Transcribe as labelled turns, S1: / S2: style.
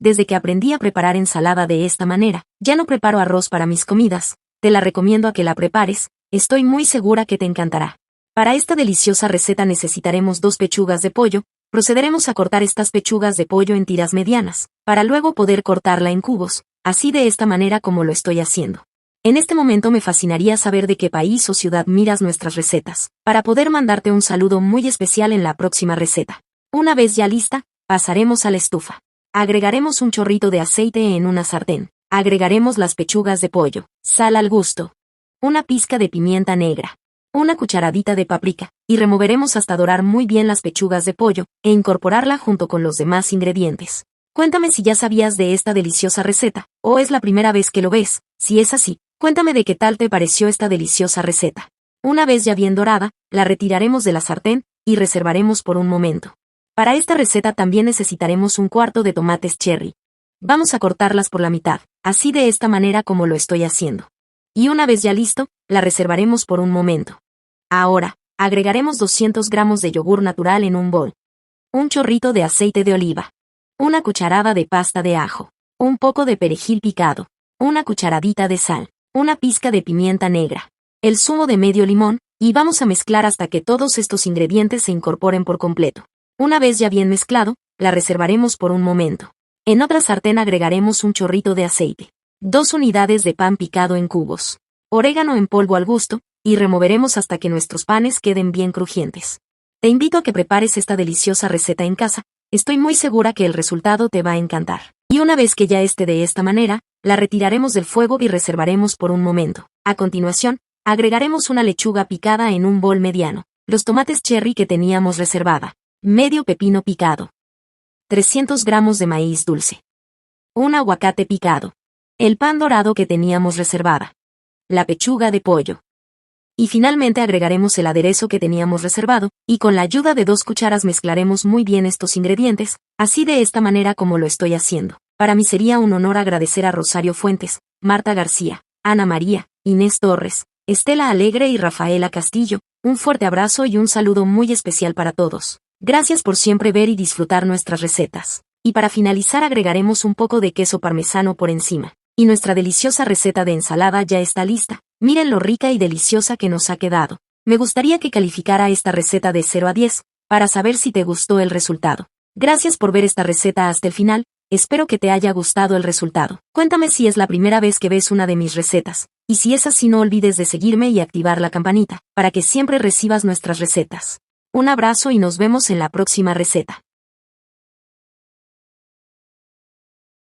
S1: desde que aprendí a preparar ensalada de esta manera, ya no preparo arroz para mis comidas. Te la recomiendo a que la prepares, estoy muy segura que te encantará. Para esta deliciosa receta necesitaremos 2 pechugas de pollo. Procederemos a cortar estas pechugas de pollo en tiras medianas, para luego poder cortarla en cubos, así de esta manera como lo estoy haciendo. En este momento me fascinaría saber de qué país o ciudad miras nuestras recetas, para poder mandarte un saludo muy especial en la próxima receta. Una vez ya lista, pasaremos a la estufa. Agregaremos un chorrito de aceite en una sartén. Agregaremos las pechugas de pollo, sal al gusto, una pizca de pimienta negra, una cucharadita de paprika, y removeremos hasta dorar muy bien las pechugas de pollo, e incorporarla junto con los demás ingredientes. Cuéntame si ya sabías de esta deliciosa receta, o es la primera vez que lo ves. Si es así, cuéntame de qué tal te pareció esta deliciosa receta. Una vez ya bien dorada, la retiraremos de la sartén, y reservaremos por un momento. Para esta receta también necesitaremos un cuarto de tomates cherry. Vamos a cortarlas por la mitad, así de esta manera como lo estoy haciendo. Y una vez ya listo, la reservaremos por un momento. Ahora, agregaremos 200 gramos de yogur natural en un bol. Un chorrito de aceite de oliva. Una cucharada de pasta de ajo. Un poco de perejil picado. Una cucharadita de sal. Una pizca de pimienta negra. El zumo de medio limón, y vamos a mezclar hasta que todos estos ingredientes se incorporen por completo. Una vez ya bien mezclado, la reservaremos por un momento. En otra sartén agregaremos un chorrito de aceite, 2 unidades de pan picado en cubos, orégano en polvo al gusto, y removeremos hasta que nuestros panes queden bien crujientes. Te invito a que prepares esta deliciosa receta en casa, estoy muy segura que el resultado te va a encantar. Y una vez que ya esté de esta manera, la retiraremos del fuego y reservaremos por un momento. A continuación, agregaremos una lechuga picada en un bol mediano, los tomates cherry que teníamos reservada, medio pepino picado, 300 gramos de maíz dulce, un aguacate picado, el pan dorado que teníamos reservada, la pechuga de pollo. Y finalmente agregaremos el aderezo que teníamos reservado, y con la ayuda de 2 cucharas mezclaremos muy bien estos ingredientes, así de esta manera como lo estoy haciendo. Para mí sería un honor agradecer a Rosario Fuentes, Marta García, Ana María, Inés Torres, Estela Alegre y Rafaela Castillo. Un fuerte abrazo y un saludo muy especial para todos. Gracias por siempre ver y disfrutar nuestras recetas. Y para finalizar agregaremos un poco de queso parmesano por encima. Y nuestra deliciosa receta de ensalada ya está lista. Miren lo rica y deliciosa que nos ha quedado. Me gustaría que calificara esta receta de 0 a 10, para saber si te gustó el resultado. Gracias por ver esta receta hasta el final, espero que te haya gustado el resultado. Cuéntame si es la primera vez que ves una de mis recetas, y si es así no olvides de seguirme y activar la campanita, para que siempre recibas nuestras recetas. Un abrazo y nos vemos en la próxima receta.